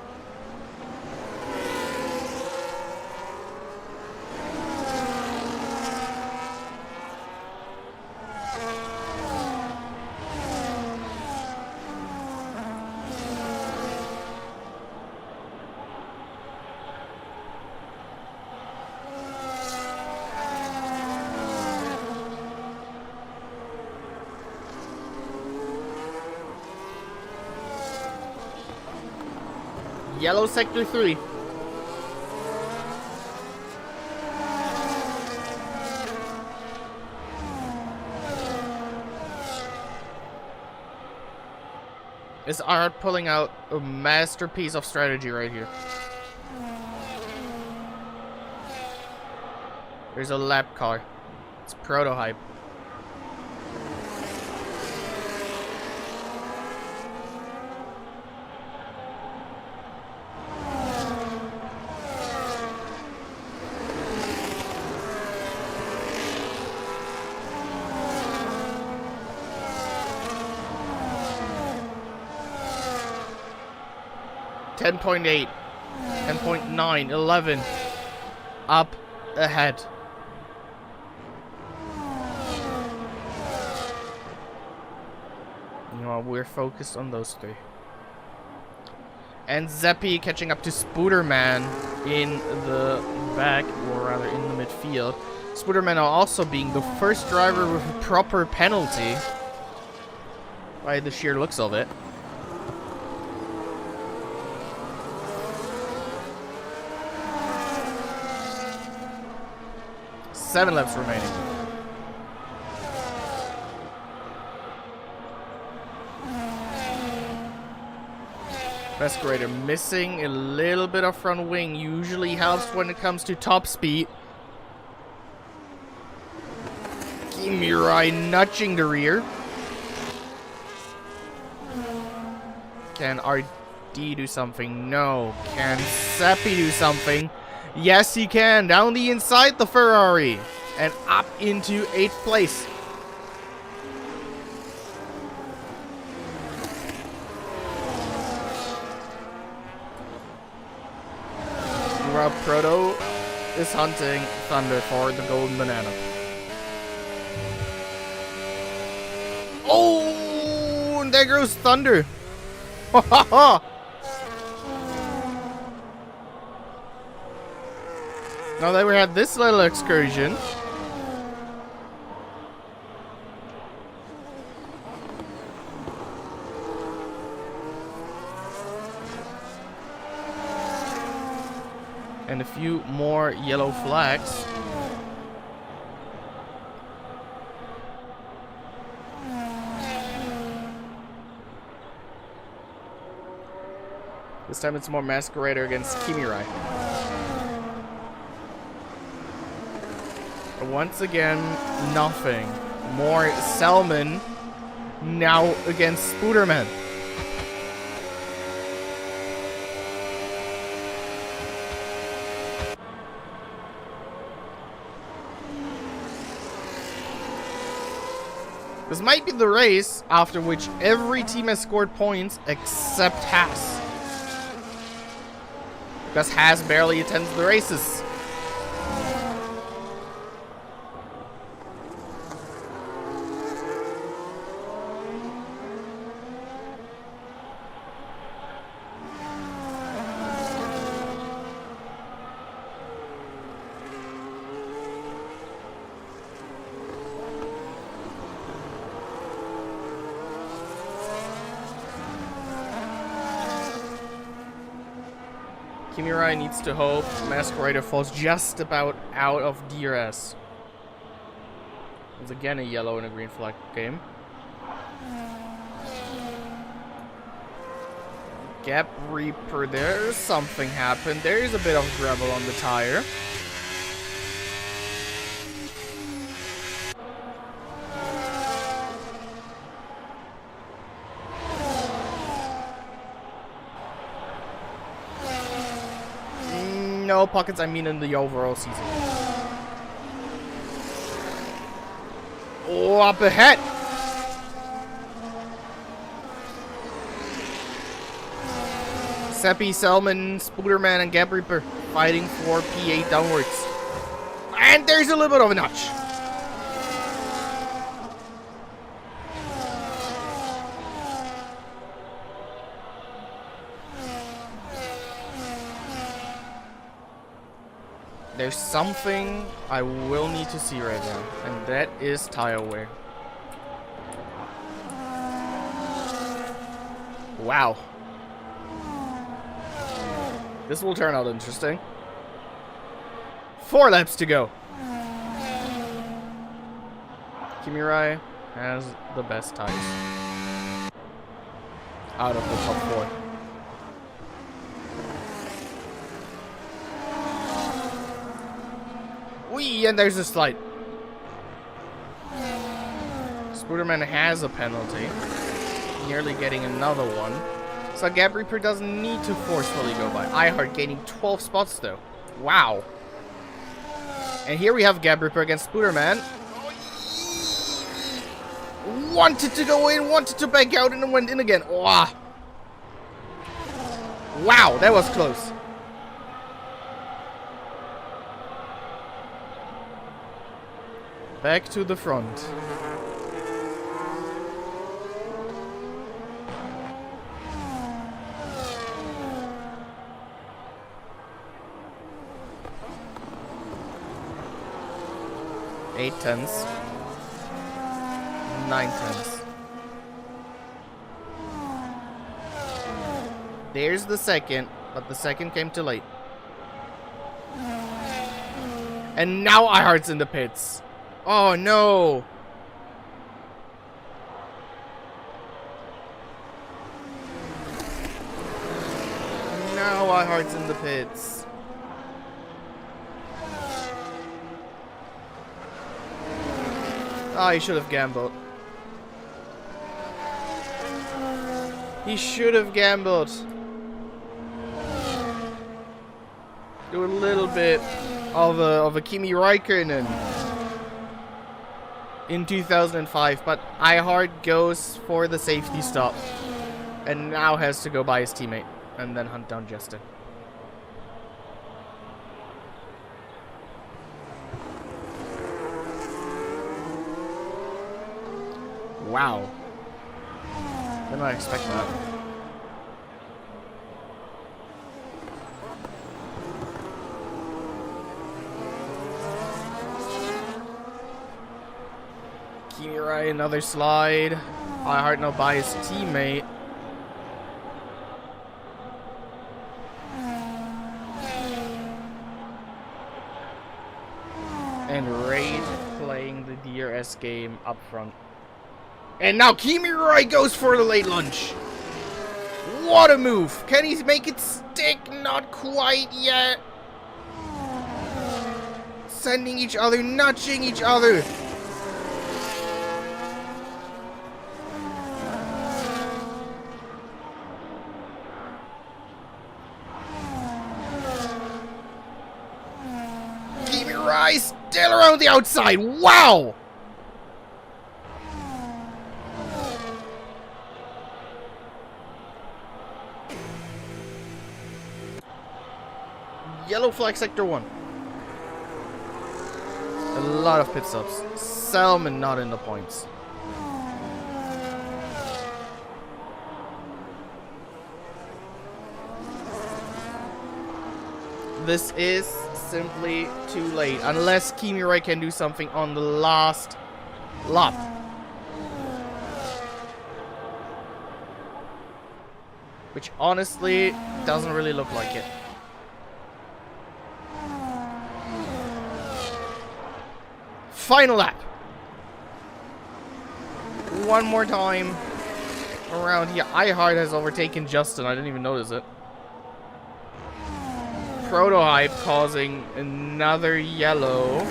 Yellow sector 3. Is Art pulling out a masterpiece of strategy right here. There's a lap car. It's prototype. Ten 10.8, 10.9, 11, up ahead. You know, we're focused on those three. And Zeppi catching up to Spooderman in the back, or rather in the midfield. Spooderman also being the first driver with a proper penalty, by the sheer looks of it. Seven laps remaining. Masquerader missing a little bit of front wing. Usually helps when it comes to top speed. Kimirai nudging the rear. Can RD do something? No. Can Seppi do something? Yes, he can. Down the inside the Ferrari. And up into 8th place. Proto is hunting Thunder for the golden banana. Oh, and there goes Thunder. Now that we had this little excursion. And a few more yellow flags. This time it's more Masquerader against Kimirai. Once again, nothing. More Selman now against Spooderman. This might be the race after which every team has scored points except Haas. Because Haas barely attends the races. Kimirai needs to hope Masquerader falls just about out of DRS. There's again a yellow and a green flag game. Gap Reaper, there's something happened. There's a bit of gravel on the tire. No pockets, I mean in the overall season. Oh, up ahead! Seppi, Selman, Spooderman, and Gap Reaper fighting for P8 downwards. And there's a little bit of a notch. There's something I will need to see right now, and that is tire wear. Wow. This will turn out interesting. 4 laps to go. Kimirai has the best tires out of the top 4. Whee, and there's a slide. Spooderman has a penalty. Nearly getting another one. So Gap Reaper doesn't need to forcefully go by. iHeart gaining 12 spots though. Wow. And here we have Gap Reaper against Spooderman. Wanted to go in, wanted to back out, and then went in again. Wow, that was close. Back to the front. Eight tenths. 9 tenths. There's the second, but the second came too late. And now iHeart's in the pits. Oh no! iHeart's in the pits. Ah, he should have gambled. He should have gambled. Do a little bit of a Kimi Räikkönen in 2005, but iHeart goes for the safety stop and now has to go by his teammate and then hunt down Justin. Wow. Did not expect that. Kimi Rai, another slide. iHeart now by his teammate. And Raid playing the DRS game up front. And now Kimi Rai goes for the late lunge. What a move. Can he make it stick? Not quite yet. Sending each other, nudging each other. Kimi Rai still around the outside. Wow. Yellow flag sector 1. A lot of pit stops. Selman not in the points. This is simply too late. Unless Kimi Rai can do something on the last lap. Which honestly doesn't really look like it. Final lap. One more time around here. iHeart has overtaken Justin. I didn't even notice it. Prototype causing another yellow.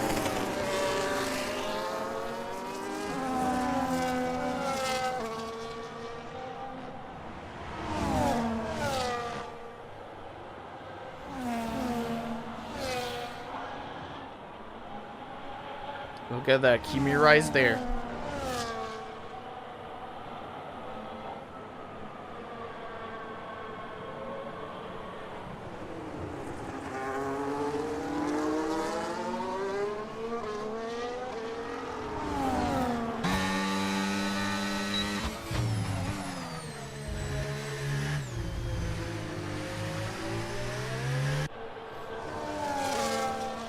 Look at that. Kimi Rai's there.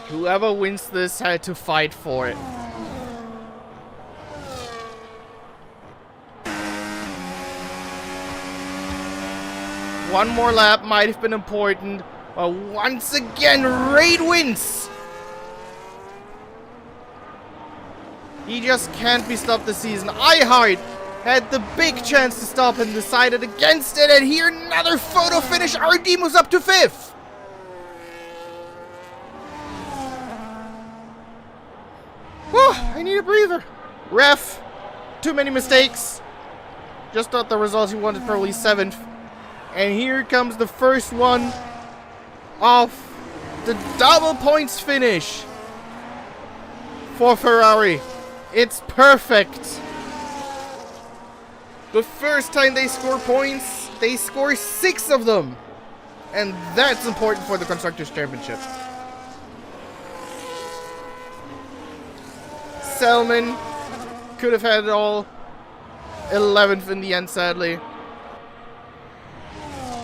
Whoever wins this had to fight for it. One more lap might have been important, but once again, Raid wins! He just can't be stopped this season. iHeart had the big chance to stop and decided against it, and here another photo finish. RD moves up to 5th. Whew, I need a breather. Ref, too many mistakes. Just thought the results he wanted, probably 7th. And here comes the first one of the double points finish for Ferrari. It's perfect. The first time they score points, they score 6 of them. And that's important for the Constructors' Championship. Selman could have had it all. 11th in the end, sadly.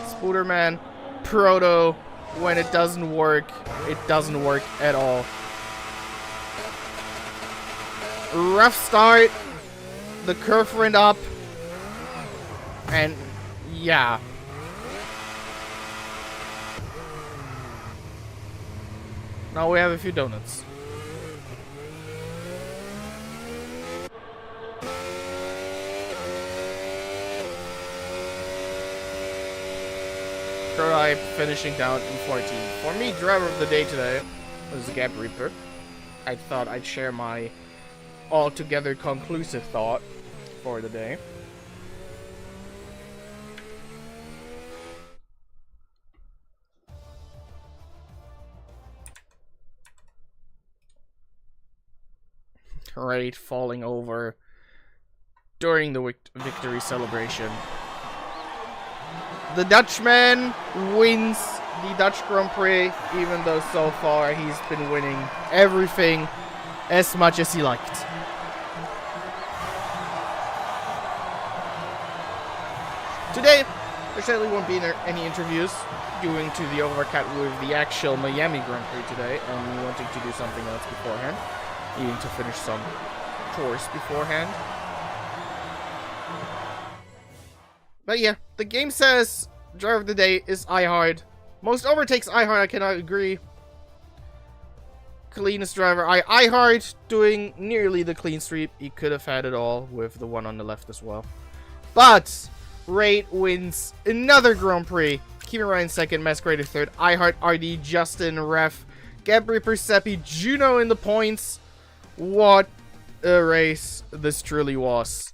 Spooderman, Proto, when it doesn't work at all. Rough start. The curve went up. And yeah. Now we have a few donuts. Prototype finishing down in 14. For me, driver of the day today was Gap Reaper. I thought I'd share my altogether conclusive thought for the day. Right, falling over during the victory celebration. The Dutchman wins the Dutch Grand Prix, even though so far he's been winning everything as much as he liked. Today, there sadly won't be any interviews due to the overcut with the actual Miami Grand Prix today, and me wanting to do something else beforehand, needing to finish some chores beforehand. But yeah, the game says driver of the day is iHard. Most overtakes iHard, I cannot agree. Cleanest driver, iHard doing nearly the clean sweep. He could have had it all with the one on the left as well. But Raid wins another Grand Prix. Kimi Ryan second, Masquerader third, iHard, RD, Justin, Ref, Gab Reaper, Seppi, Juno in the points. What a race this truly was.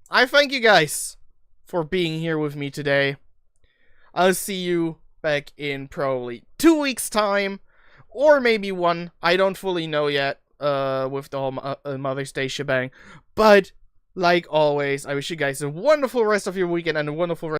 I thank you guys for being here with me today. I'll see you back in probably 2 weeks time, or maybe one. I don't fully know yet with the whole Mother's Day shebang. But like always, I wish you guys a wonderful rest of your weekend and a wonderful rest